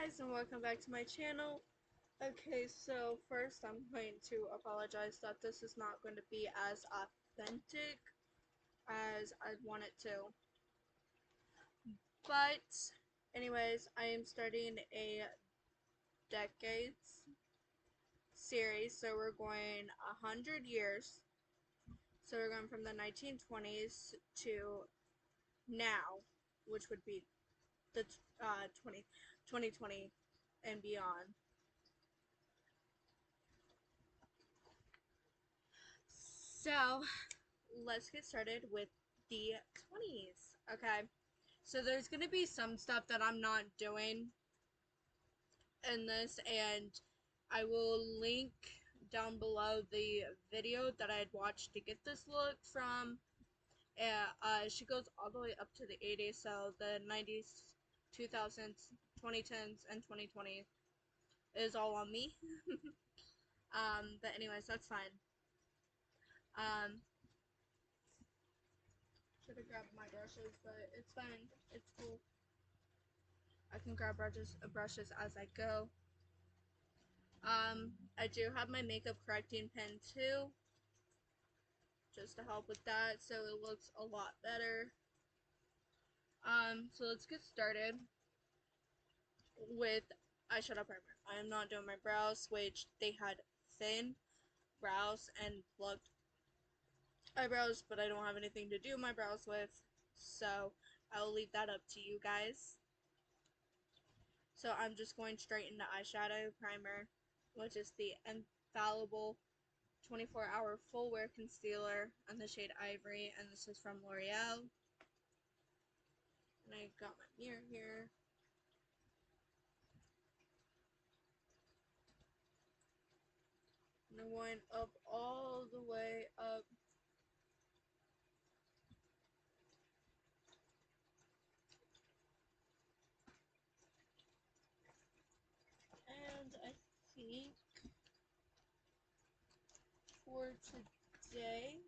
guys, and welcome back to my channel. Okay, so first I'm going to apologize that this is not going to be as authentic as I'd want it to. But anyways, I am starting a decades series, so we're going 100 years. So we're going from the 1920s to now, which would be the 2020 and beyond. So let's get started with the 20s. Okay, so there's gonna be some stuff that I'm not doing in this, and I will link down below the video that I had watched to get this look from. She goes all the way up to the 80s, so the 90s, 2000s, 2010s, and 2020s is all on me. But anyways, that's fine. Should have grabbed my brushes, but it's fine. It's cool. I can grab brushes as I go. I do have my makeup correcting pen too, just to help with that, so it looks a lot better. So let's get started with eyeshadow primer. I am not doing my brows, which they had thin brows and plucked eyebrows, but I don't have anything to do my brows with, so I will leave that up to you guys. So I'm just going straight into eyeshadow primer, which is the Infallible 24-hour full wear concealer in the shade Ivory, and this is from L'Oreal. And I got my mirror here. And I'm going up all the way up. And I think for today,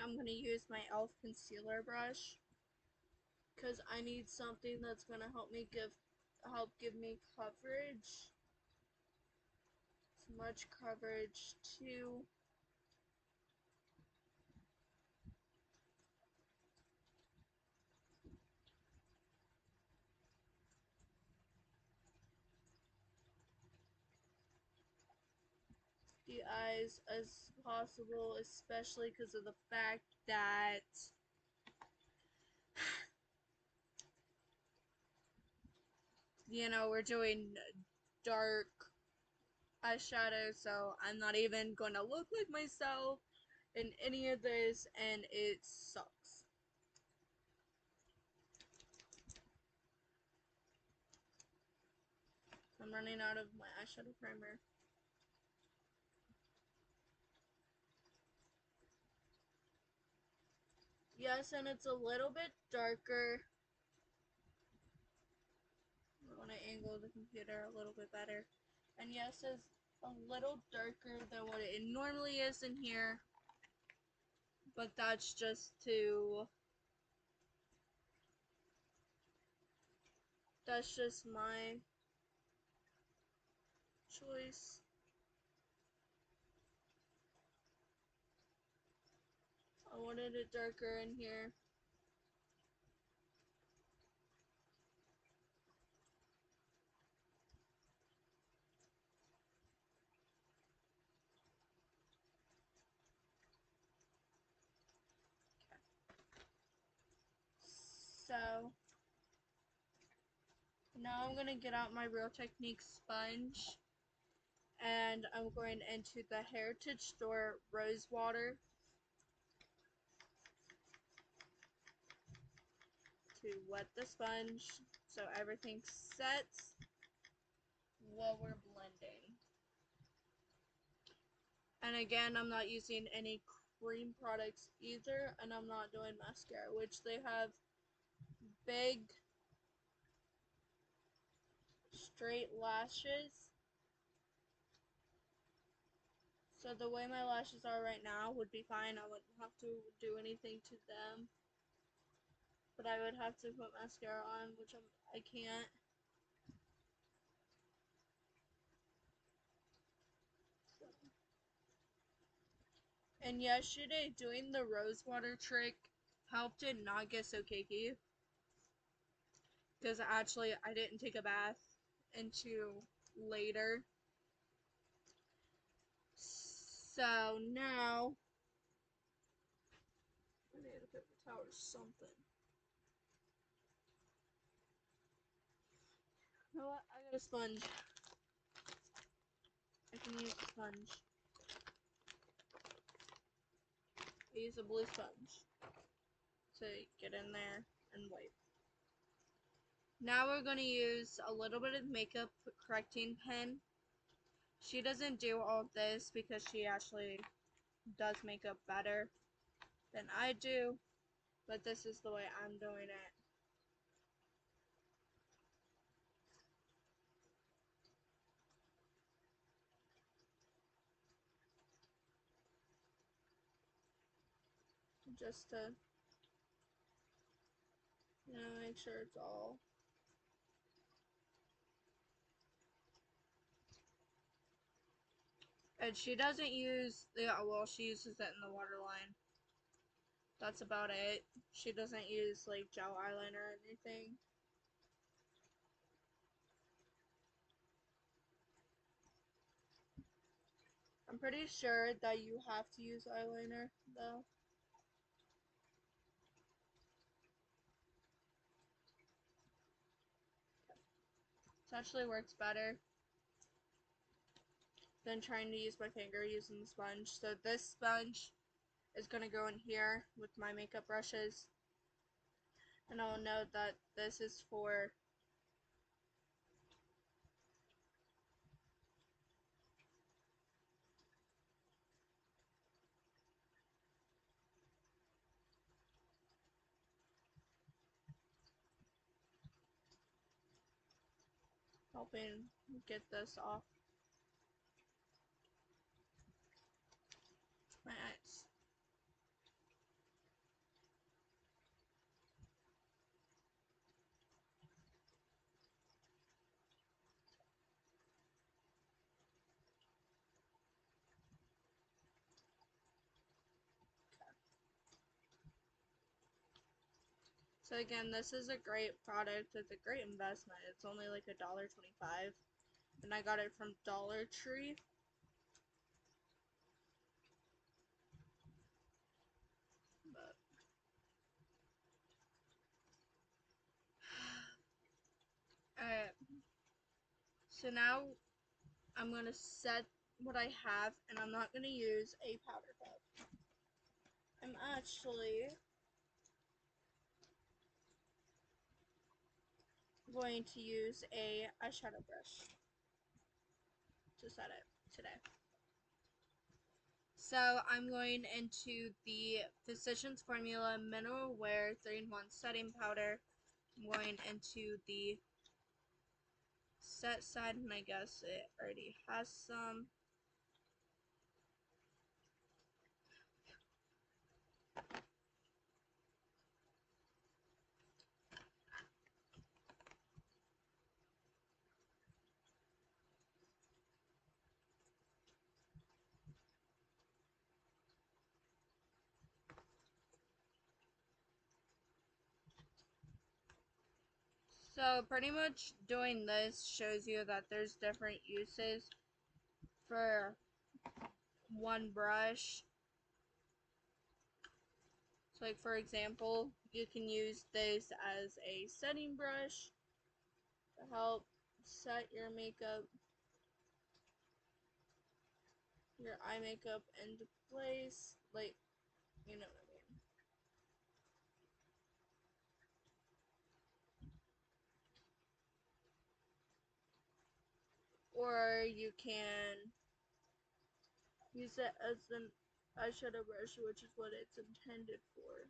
I'm going to use my e.l.f. concealer brush, because I need something that's going to help give me coverage. As much coverage too. The eyes as possible, especially because of the fact that we're doing dark eyeshadow, so I'm not even going to look like myself in any of this, and it sucks. I'm running out of my eyeshadow primer. Yes, and it's a little bit darker. I want to angle the computer a little bit better. And yes, it's a little darker than what it normally is in here, but that's just my choice. I wanted it darker in here. So now I'm going to get out my Real Technique sponge, and I'm going into the Heritage Store Rose Water to wet the sponge so everything sets while we're blending. And again, I'm not using any cream products either, and I'm not doing mascara, which they have big straight lashes, So the way my lashes are right now would be fine. I wouldn't have to do anything to them. But I would have to put mascara on, which I can't. And yesterday, doing the rose water trick helped it not get so cakey. Because actually, I didn't take a bath until later. So now, I need a paper towel or something. You know what? I got a sponge. I can use a sponge. I use a blue sponge to get in there and wipe. Now we're going to use a little bit of makeup correcting pen. She doesn't do all of this because she actually does makeup better than I do, but this is the way I'm doing it. Just to, make sure it's all. And she doesn't use, well, she uses it in the waterline. That's about it. She doesn't use, like, gel eyeliner or anything. I'm pretty sure that you have to use eyeliner, though. It actually works better than trying to use my finger using the sponge. So this sponge is going to go in here with my makeup brushes. And I'll note that this is for helping get this off my eyes. So again, this is a great product. It's a great investment. It's only like $1.25, and I got it from Dollar Tree. But alright, so now I'm gonna set what I have, and I'm not gonna use a powder puff. I'm actually going to use a eyeshadow brush to set it today. So I'm going into the Physicians Formula Mineral Wear 3-in-1 Setting Powder. I'm going into the set side, and I guess it already has some. So pretty much doing this shows you that there's different uses for one brush. So like for example, you can use this as a setting brush to help set your makeup, your eye makeup into place, like, you know what I mean. Or you can use it as an eyeshadow brush, which is what it's intended for.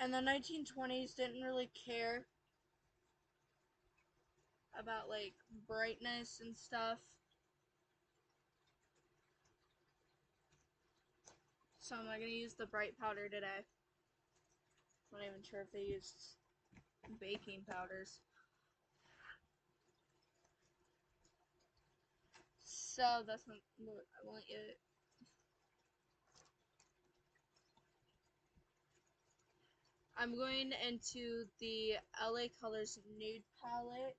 And the 1920s didn't really care about like brightness and stuff. So I'm not gonna use the bright powder today. I'm not even sure if they used baking powders. So that's what I want you. I'm going into the LA Colors Nude palette.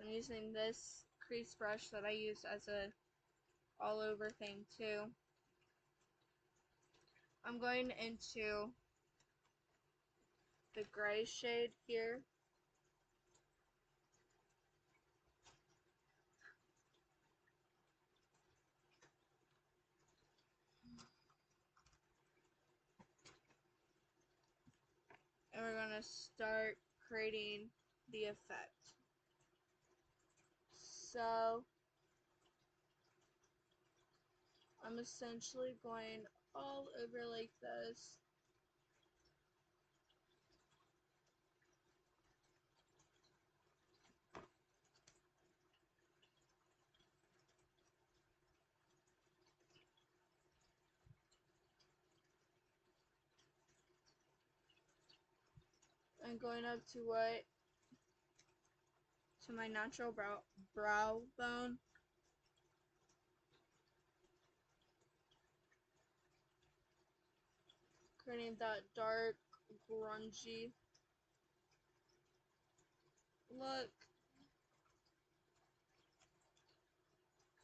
I'm using this crease brush that I use as a all over thing too. I'm going into the gray shade here. And we're going to start creating the effect. So I'm essentially going all over like this. And going up to my natural brow bone. Creating that dark, grungy look.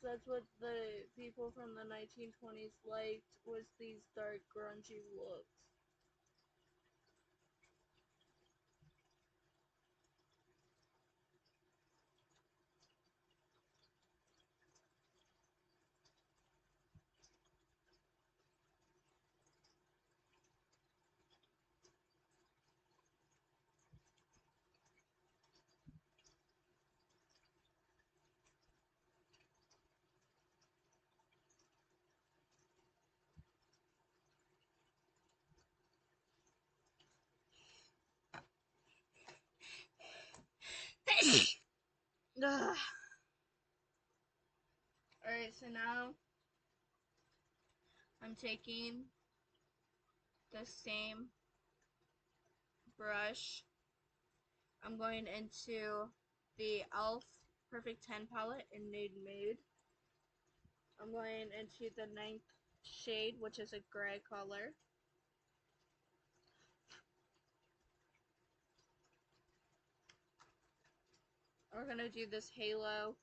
That's what the people from the 1920s liked, was these dark, grungy looks. Alright, so now I'm taking the same brush. I'm going into the e.l.f. Perfect 10 palette in Nude Mood. I'm going into the 9th shade, which is a gray color. We're going to do this halo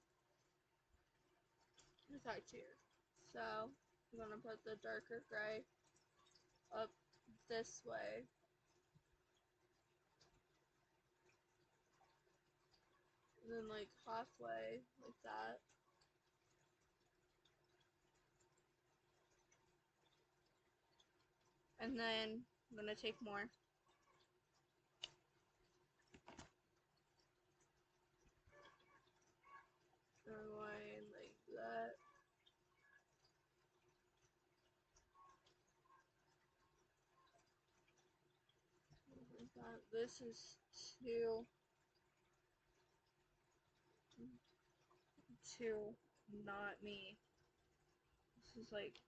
effect here. So I'm going to put the darker gray up this way. And then like halfway, like that. And then I'm going to take more. Line like that. Like that. This is too not me. This is like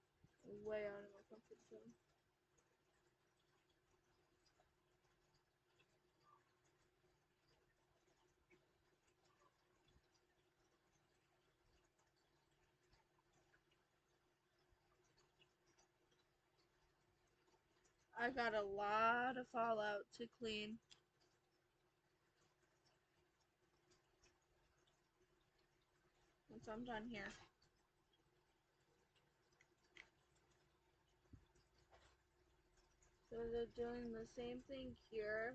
way out of my comfort zone. I got a lot of fallout to clean. Once I'm done here. So they're doing the same thing here.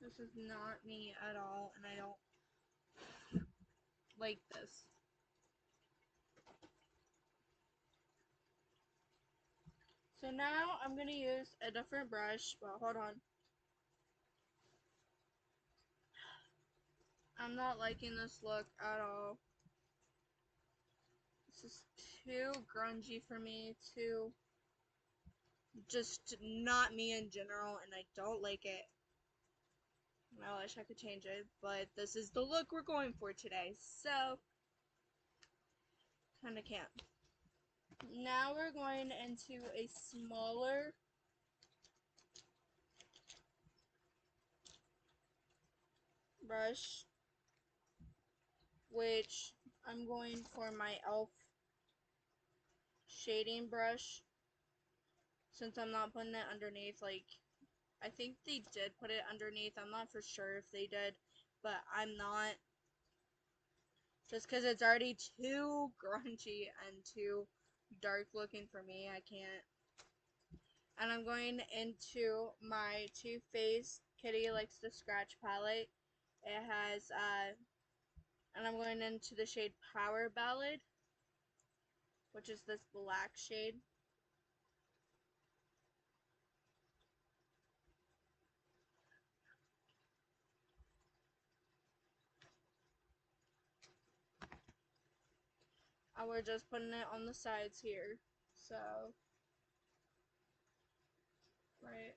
This is not me at all, and I don't like this. So now I'm going to use a different brush, but hold on. I'm not liking this look at all. This is too grungy for me, too just not me in general, and I don't like it. I wish I could change it, but this is the look we're going for today, so kinda can't. Now we're going into a smaller brush, which I'm going for my e.l.f. shading brush, since I'm not putting it underneath. Like, I think they did put it underneath, I'm not for sure if they did, but I'm not, just because it's already too grungy and too dark looking for me. I can't. And I'm going into my Too Faced Kitty Likes to Scratch palette. It has, and I'm going into the shade Power Ballad, which is this black shade. And we're just putting it on the sides here. So, right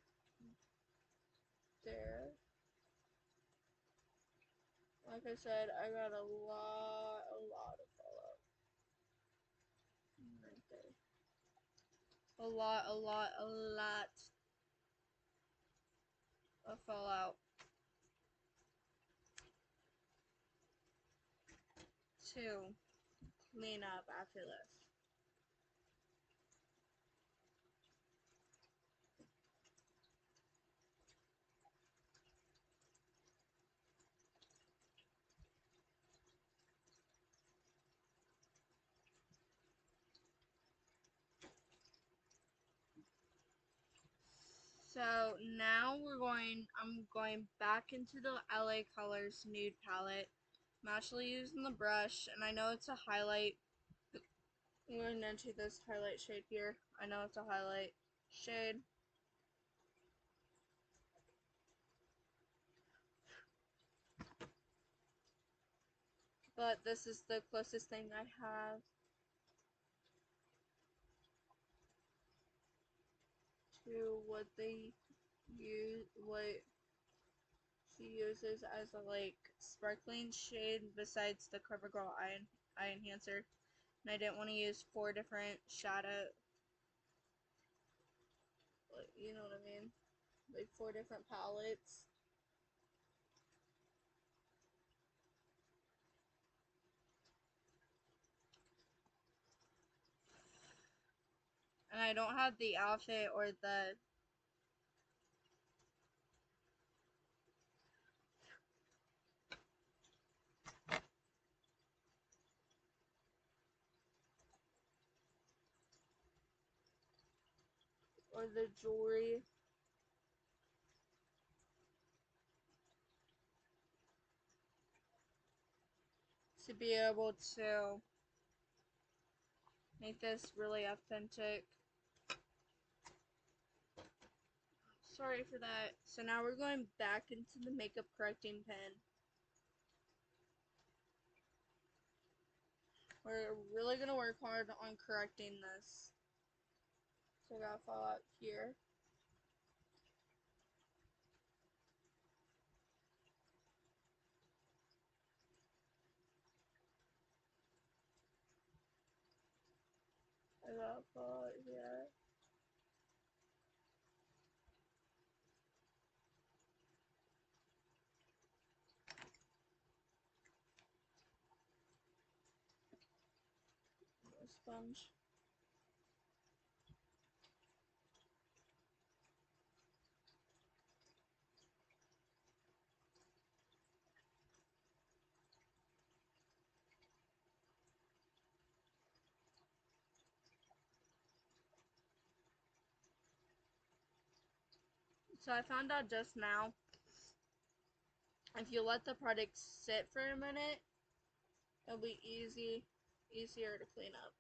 there. Like I said, I got a lot of fallout. Right there. A lot of fallout. To clean up after this. So now I'm going back into the LA Colors nude palette. I'm actually using the brush, and I know it's a highlight. I'm going into this highlight shade here. I know it's a highlight shade. But this is the closest thing I have to what they use, what she uses as a like sparkling shade besides the CoverGirl eye enhancer. And I didn't want to use 4 different shadow, like, you know what I mean? Like 4 different palettes. And I don't have the outfit or the jewelry to be able to make this really authentic. Sorry for that. So now we're going back into the makeup correcting pen. We're really going to work hard on correcting this. So I got fallout here. I got fallout here. A sponge. So I found out just now If you let the product sit for a minute, it'll be easier to clean up.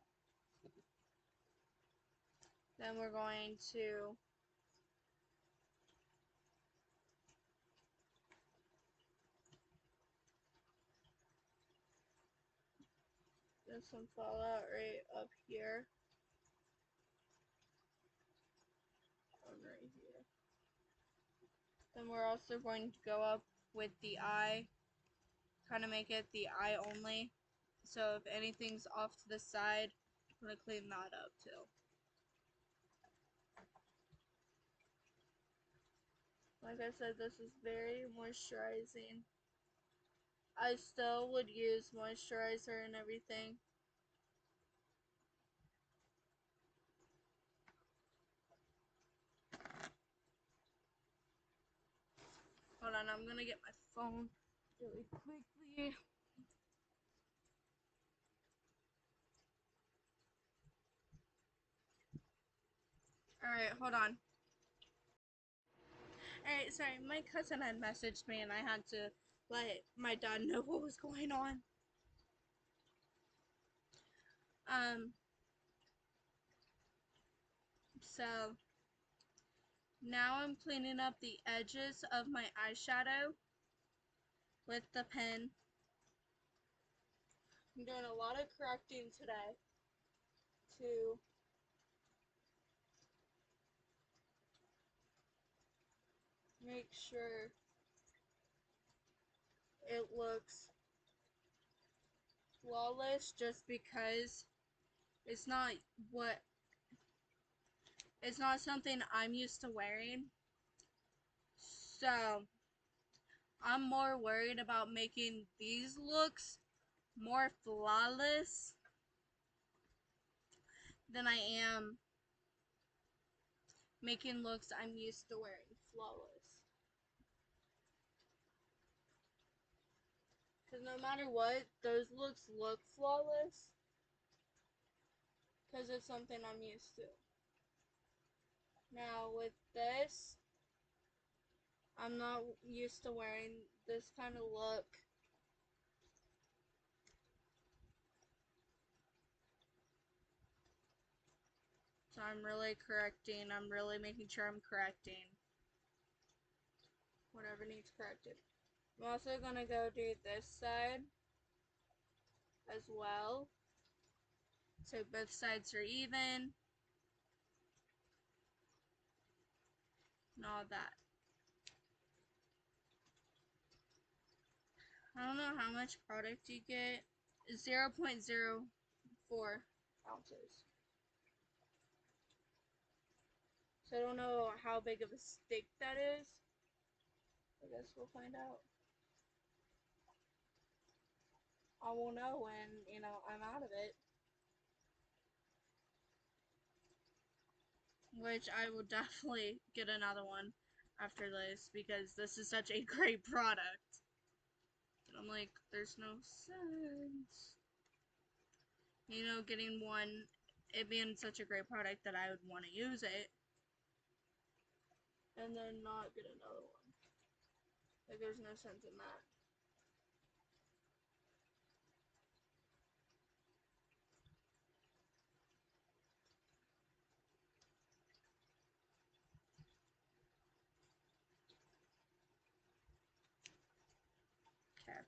Then we're going to get some fallout right up here. And right here. Then we're also going to go up with the eye, kind of make it the eye only. So if anything's off to the side, I'm going to clean that up too. Like I said, this is very moisturizing. I still would use moisturizer and everything. Hold on, I'm gonna get my phone really quickly. Alright, hold on. Alright, sorry, my cousin had messaged me and I had to let my dad know what was going on. So now I'm cleaning up the edges of my eyeshadow with the pen. I'm doing a lot of correcting today to make sure it looks flawless, just because it's not what it's not something I'm used to wearing. So I'm more worried about making these looks more flawless than I am making looks I'm used to wearing flawless. Because no matter what, those looks look flawless because it's something I'm used to. Now with this, I'm not used to wearing this kind of look. So I'm really correcting. I'm really making sure I'm correcting whatever needs corrected. I'm also going to go do this side as well, so both sides are even and all that. I don't know how much product you get. 0.04 ounces. So I don't know how big of a stick that is. I guess we'll find out. I will know when, I'm out of it. Which I will definitely get another one after this, because this is such a great product. And I'm like, there's no sense. Getting one, it being such a great product that I would want to use it, and then not get another one. Like, there's no sense in that. Okay.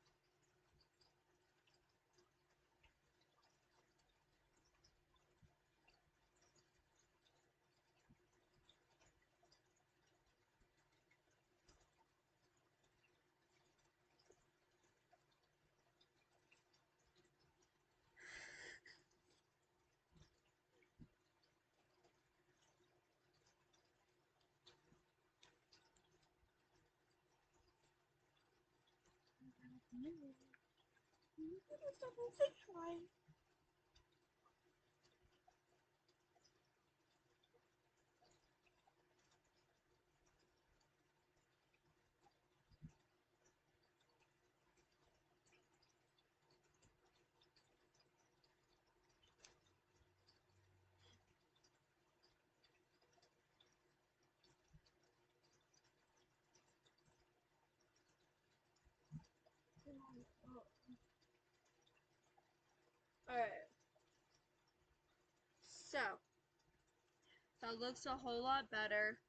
That looks a whole lot better.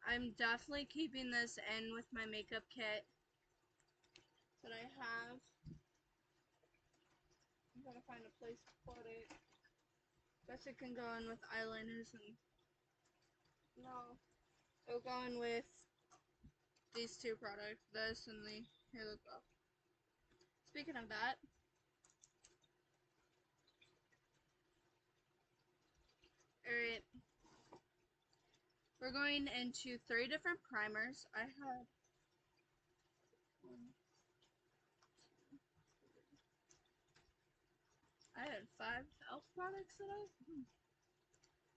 I'm definitely keeping this in with my makeup kit that I have. I'm gonna find a place to put it. Guess it can go in with eyeliners and no. It'll go in with these two products, this and the hair lip gloss. Speaking of that, alright, we're going into 3 different primers. I had 5 e.l.f. products today.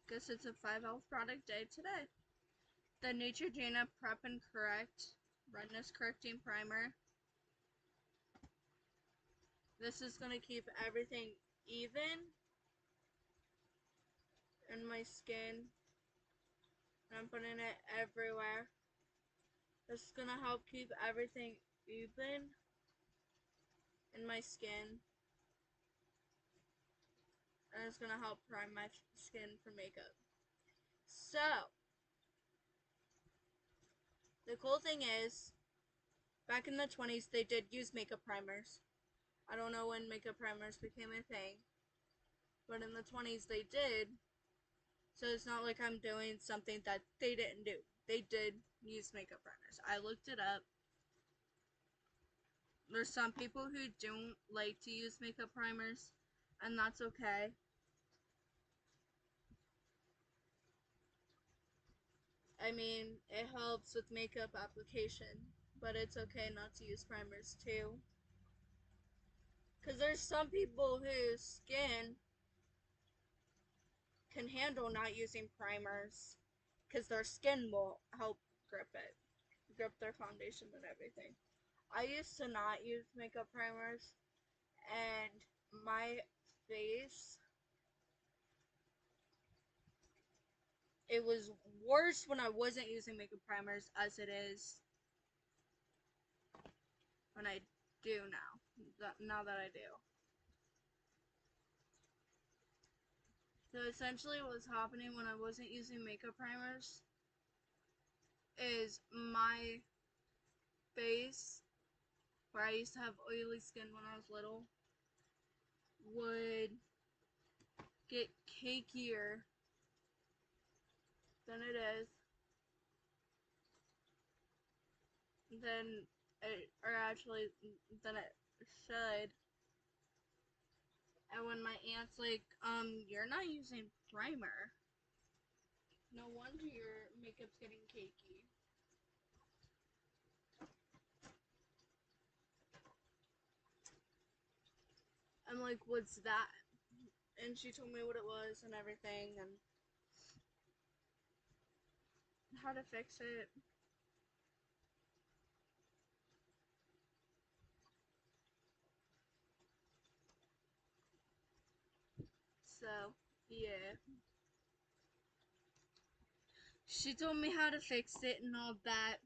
Guess it's a 5 e.l.f. product day today. The Neutrogena Prep and Correct Redness Correcting Primer. This is going to keep everything even in my skin. I'm putting it everywhere. This is going to help keep everything even in my skin. And it's going to help prime my skin for makeup. So, the cool thing is, back in the 20s, they did use makeup primers. I don't know when makeup primers became a thing, but in the 20s they did. So it's not like I'm doing something that they didn't do. They did use makeup primers. I looked it up. There's some people who don't like to use makeup primers, and that's okay. I mean, it helps with makeup application, but it's okay not to use primers too. Because there's some people whose skin can handle not using primers because their skin will help grip their foundation and everything. I used to not use makeup primers, and my face, it was worse when I wasn't using makeup primers as it is when I do now that I do. So essentially what's happening when I wasn't using makeup primers is my face, where I used to have oily skin when I was little, would get cakier than it is, than than it should. And when my aunt's like, you're not using primer. No wonder your makeup's getting cakey. I'm like, what's that? And she told me what it was and everything and how to fix it. So, yeah. She told me how to fix it and all that.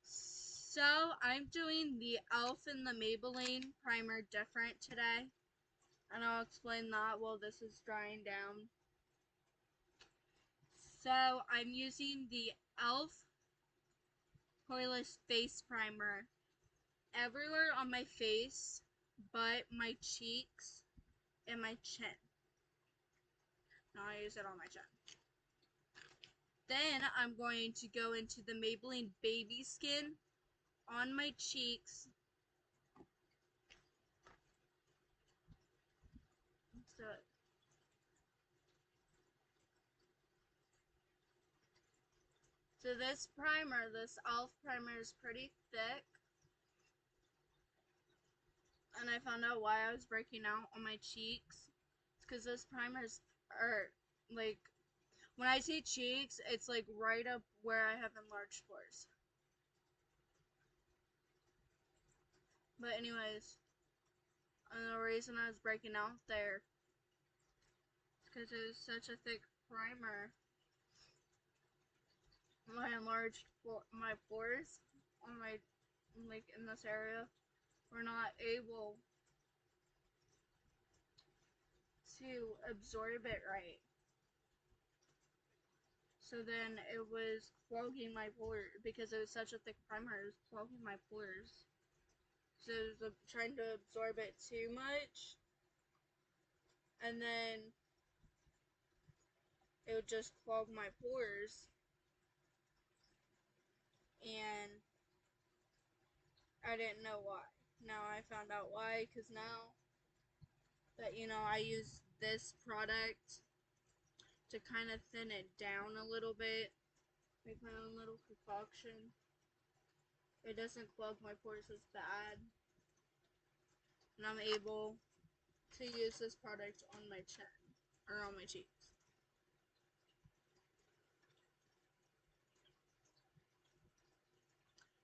So, I'm doing the e.l.f. and the Maybelline primer different today. And I'll explain that while this is drying down. So, I'm using the e.l.f. Poreless Face Primer everywhere on my face but my cheeks and my chin. Now I use it on my chin. Then I'm going to go into the Maybelline Baby Skin on my cheeks. So this primer, this e.l.f. primer is pretty thick. And I found out why I was breaking out on my cheeks. It's because those primers are like, when I say cheeks, it's like right up where I have enlarged pores. But anyways, and the reason I was breaking out there is because it was such a thick primer. My enlarged my pores on my, like in this area, were not able to absorb it right. So then it was clogging my pores because it was such a thick primer. It was clogging my pores. So it was trying to absorb it too much, and then it would just clog my pores. And I didn't know why. Now I found out why, because now that I use this product to kind of thin it down a little bit, make my own little concoction. It doesn't clog my pores as bad, and I'm able to use this product on my chin or on my cheeks.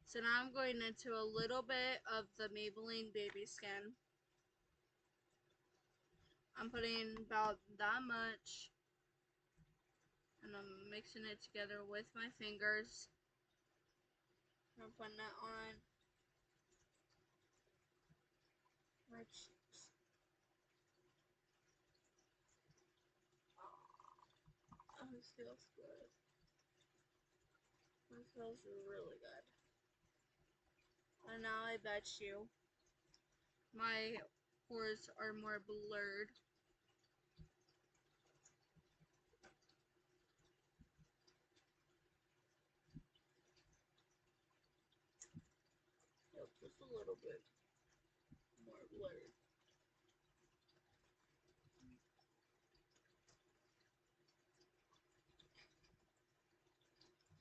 So now I'm going into a little bit of the Maybelline Baby Skin. I'm putting about that much, and I'm mixing it together with my fingers. I'm putting that on my cheeks. Oh, this feels good. This feels really good. And now I bet you my pores are more blurred. Yep, just a little bit more blurred.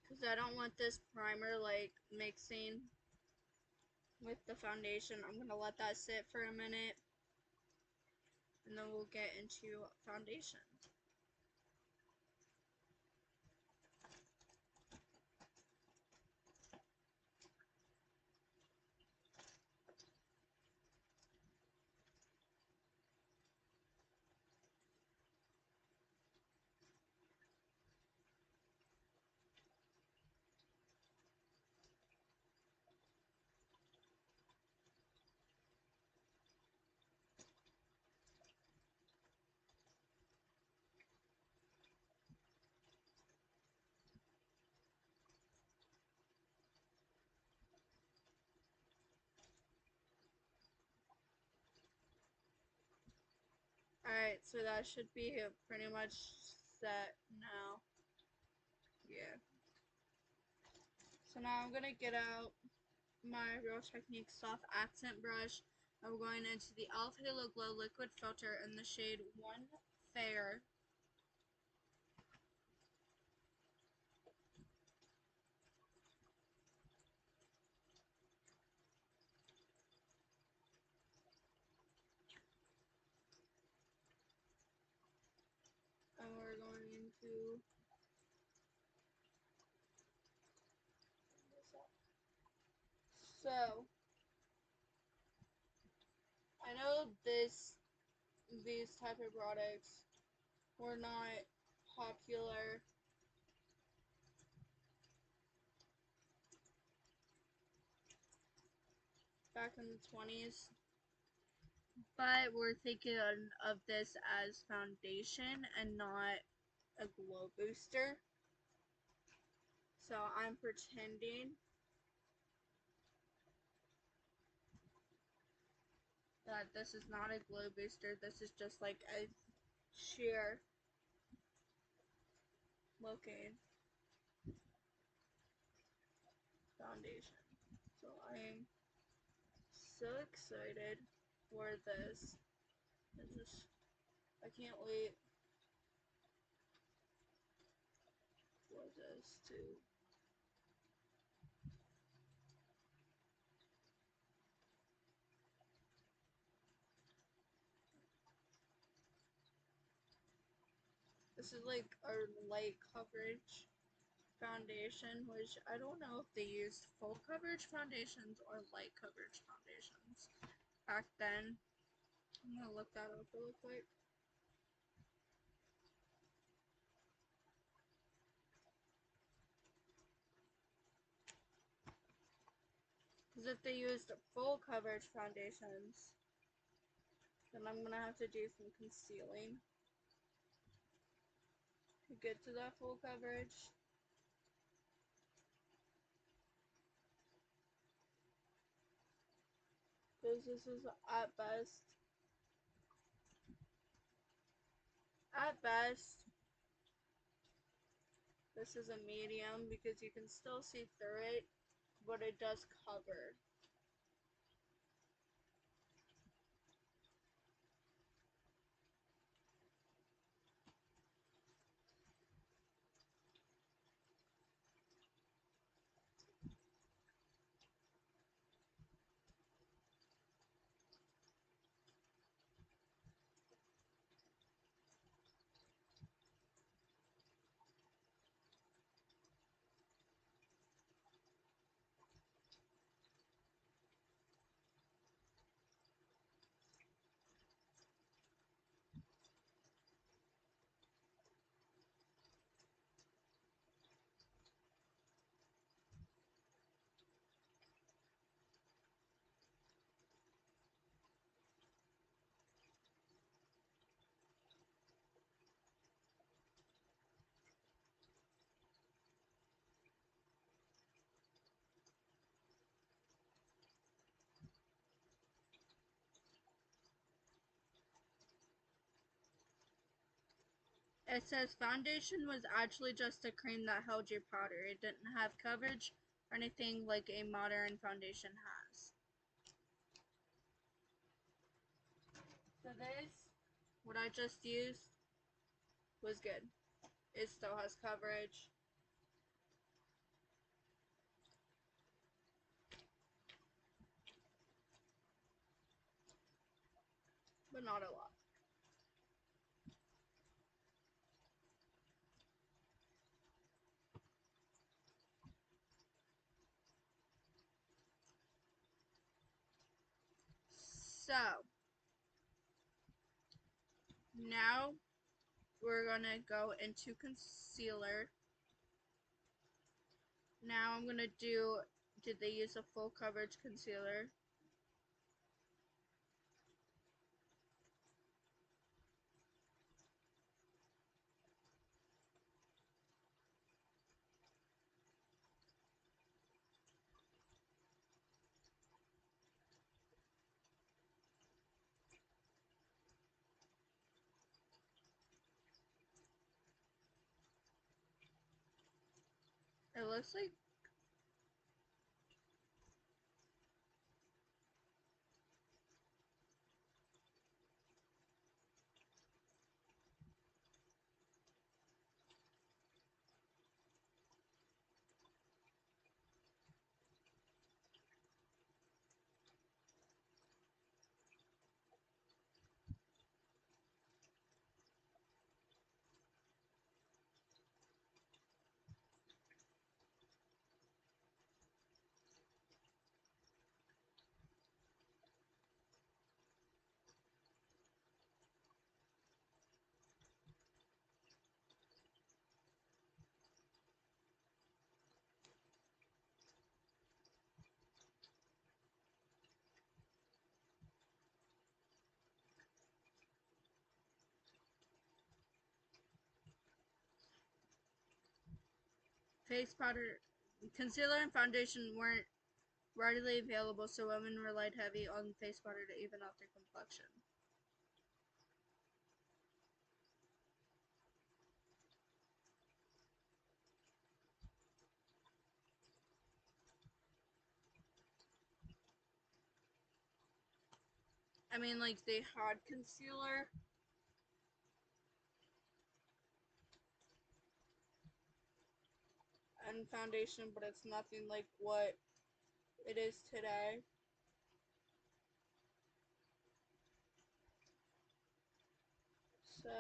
Because I don't want this primer like mixing with the foundation. I'm going to let that sit for a minute, and then we'll get into foundation. Alright, so that should be pretty much set now. Yeah. So now I'm going to get out my Real Technique Soft Accent Brush. And we're going into the e.l.f. Halo Glow Liquid Filter in the shade 1 Fair. And we're going into so I know these type of products were not popular back in the 20s, but we're thinking of this as foundation and not a glow booster. So I'm pretending that this is not a glow booster. This is just like a sheer looking foundation. So I'm so excited for this. I can't wait for this to this is like our light coverage foundation, which I don't know if they used full coverage foundations or light coverage foundations back then. I'm gonna look that up really quick. Because if they used full coverage foundations, Then I'm gonna have to do some concealing to get to that full coverage. Because this is at best, this is a medium because you can still see through it, but it does cover. It says foundation was actually just a cream that held your powder. It didn't have coverage or anything like a modern foundation has. So this, what I just used, was good. It still has coverage. But not a lot. So, now we're gonna go into concealer. Now I'm gonna do, did they use a full coverage concealer? It looks like face powder, concealer and foundation weren't readily available, so women relied heavy on face powder to even out their complexion. I mean, like, they had concealer and foundation, but it's nothing like what it is today. So,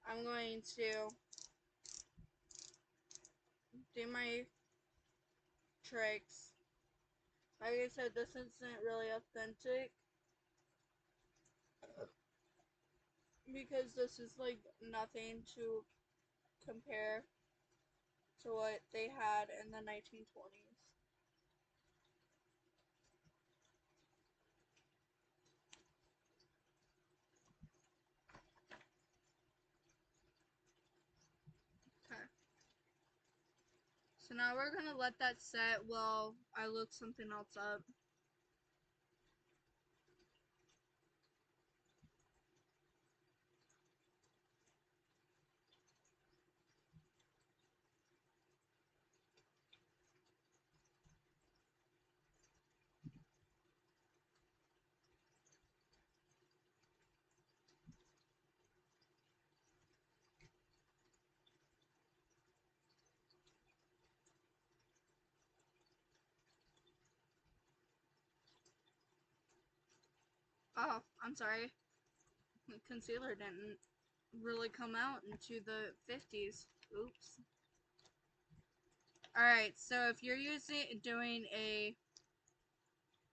I'm going to do my tricks. Like I said, this isn't really authentic because this is like nothing to compare to what they had in the 1920s. So now we're gonna let that set while I look something else up. Oh, I'm sorry. Concealer didn't really come out into the 50s. Oops. Alright, so if you're doing a,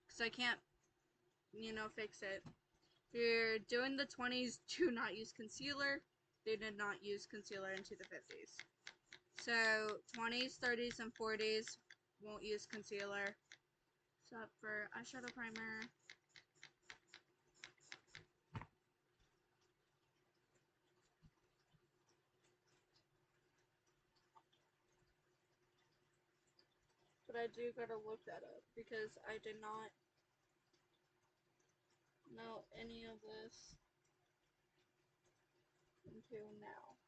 because I can't, fix it. If you're doing the 20s, do not use concealer. They did not use concealer into the 50s. So 20s, 30s, and 40s won't use concealer. Except for eyeshadow primer. But I do gotta look that up because I did not know any of this until now.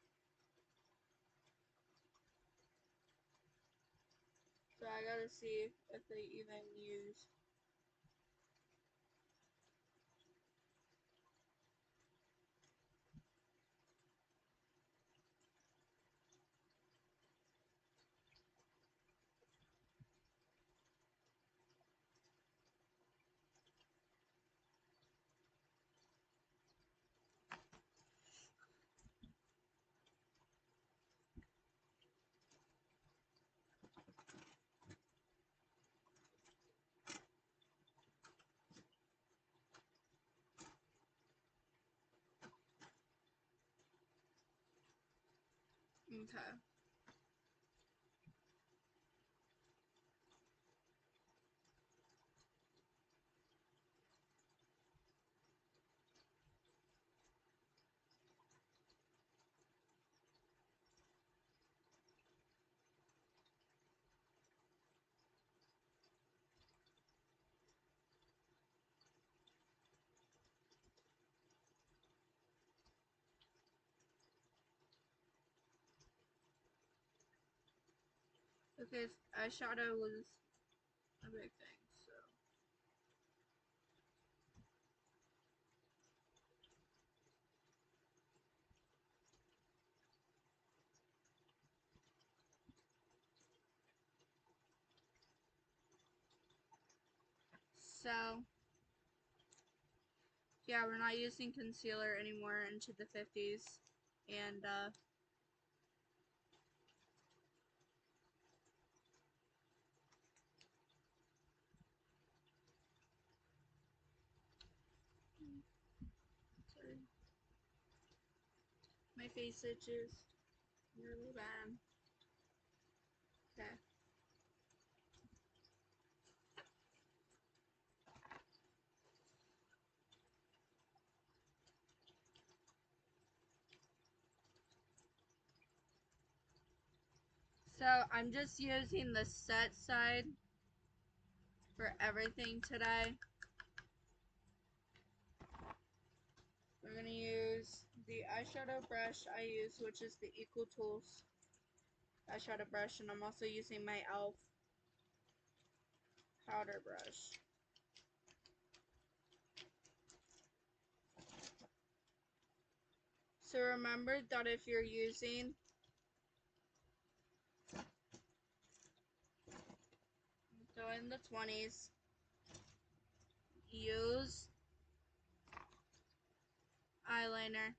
So I gotta see if they even use. Okay. Okay, eyeshadow was a big thing, so. So, yeah, we're not using concealer anymore into the 50s. And, sorry. My face itches really bad. Okay. So I'm just using the set side for everything today. We're going to use the eyeshadow brush I use, which is the Equal Tools eyeshadow brush, and I'm also using my e.l.f. powder brush. So remember that if you're using in the 20s, use eyeliner.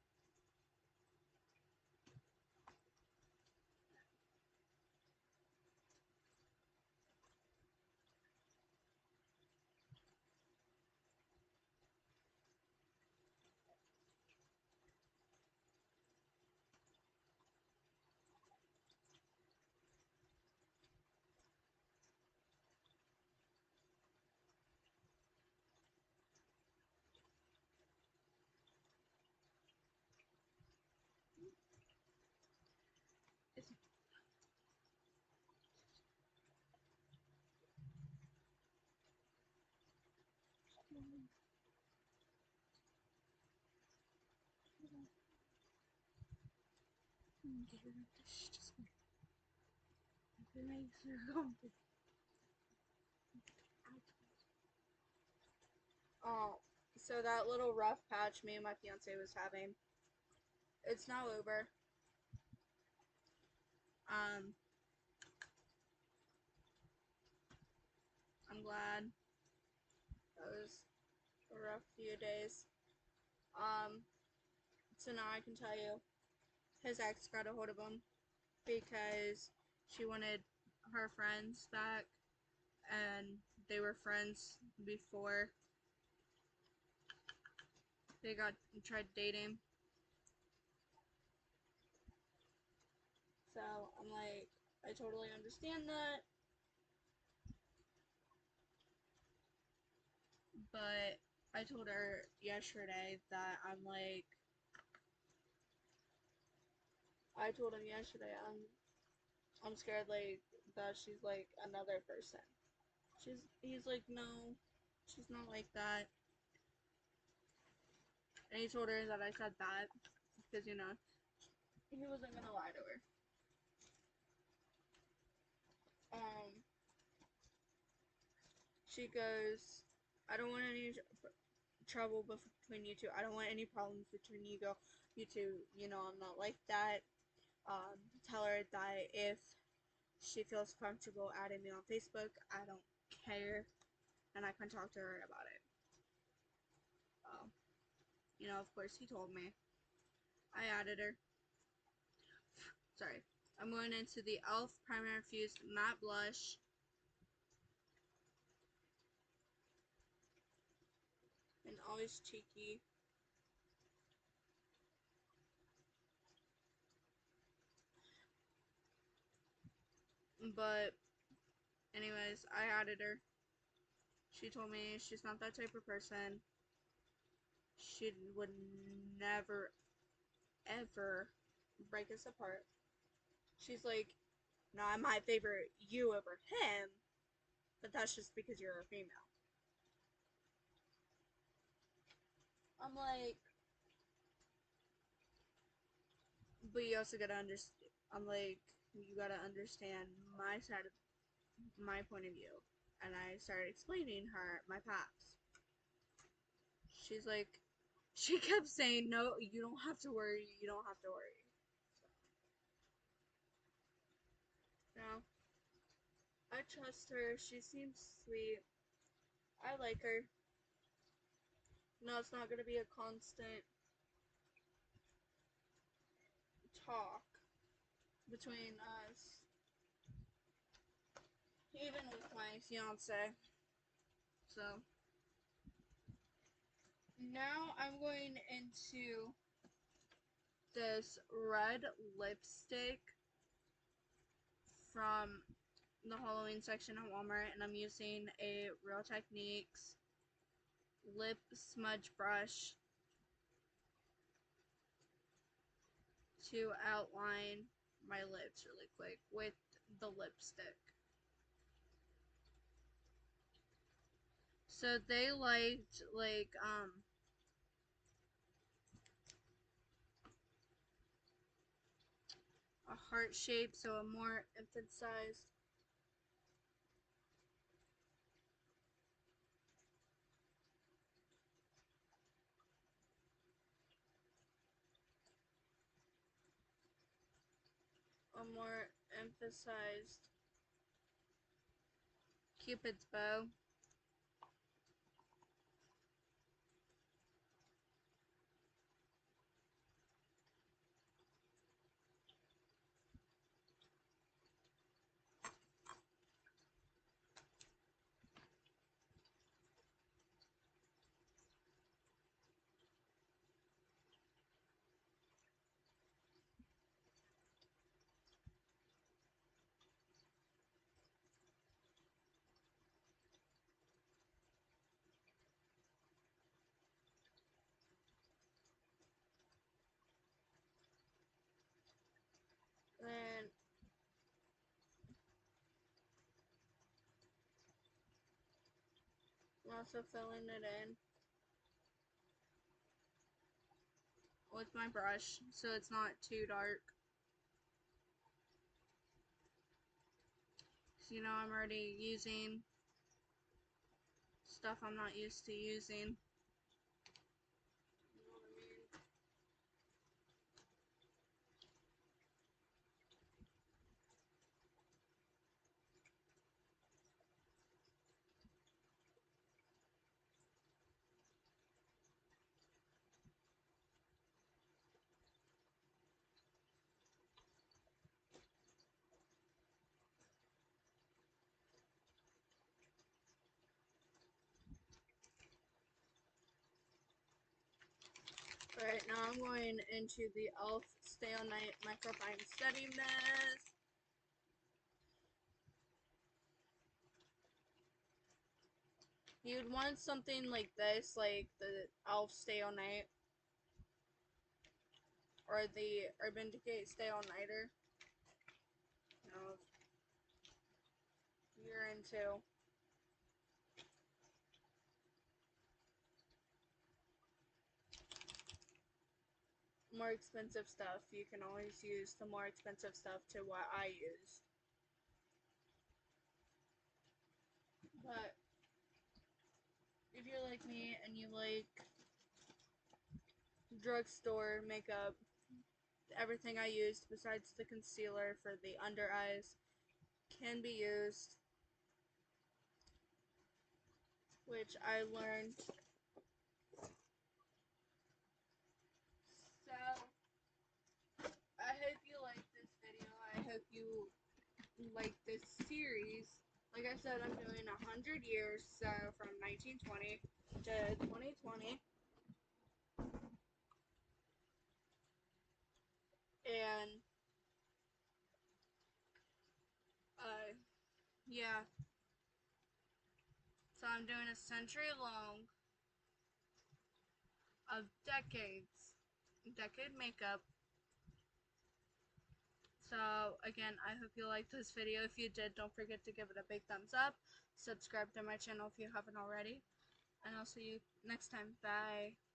Oh, so that little rough patch me and my fiance was having, it's now over. Um, I'm glad. That was a rough few days. Um, so now I can tell you, his ex got a hold of him because she wanted her friends back, and they were friends before they got tried dating. So I'm like, I totally understand that, but I told her yesterday that I told him yesterday I'm scared like that she's like another person. He's like, no, she's not like that. And he told her that I said that because he wasn't gonna lie to her. She goes, I don't want any trouble between you two. I don't want any problems between you two. I'm not like that. Tell her that if she feels comfortable adding me on Facebook, I don't care, and I can talk to her about it. Of course, he told me. I added her. Sorry. I'm going into the e.l.f. Primary Infused Matte Blush. And always cheeky. But, anyways, I added her. She told me she's not that type of person. She would never, ever break us apart. She's like, no, I might favor you over him, but that's just because you're a female. I'm like, but you also gotta understand. I'm like, you gotta understand my side of my point of view. And I started explaining her my past. She's like, she kept saying, no, you don't have to worry, you don't have to worry. No, I trust her. She seems sweet. I like her. No, it's not gonna be a constant talk between us, even with my fiance. So now I'm going into this red lipstick from the Halloween section at Walmart, and I'm using a Real Techniques lip smudge brush to outline my lips really quick with the lipstick. So they liked like a heart shape, so a more emphasized Cupid's bow. Also filling it in with my brush so it's not too dark. So, you know, I'm already using stuff I'm not used to using. You know what I mean? Alright, now I'm going into the e.l.f. Stay All Night Microfine Setting Mist. You'd want something like this, like the e.l.f. Stay All Night, or the Urban Decay Stay All Nighter. You know, if you're into more expensive stuff, you can always use the more expensive stuff to what I use. But if you're like me and you like drugstore makeup, everything I used besides the concealer for the under eyes can be used, which I learned. So I hope you like this video. I hope you like this series. Like I said, I'm doing 100 years, so from 1920 to 2020. And, yeah. So I'm doing a century long of decade makeup. So again, I hope you liked this video. If you did, don't forget to give it a big thumbs up. Subscribe to my channel if you haven't already. And I'll see you next time. Bye.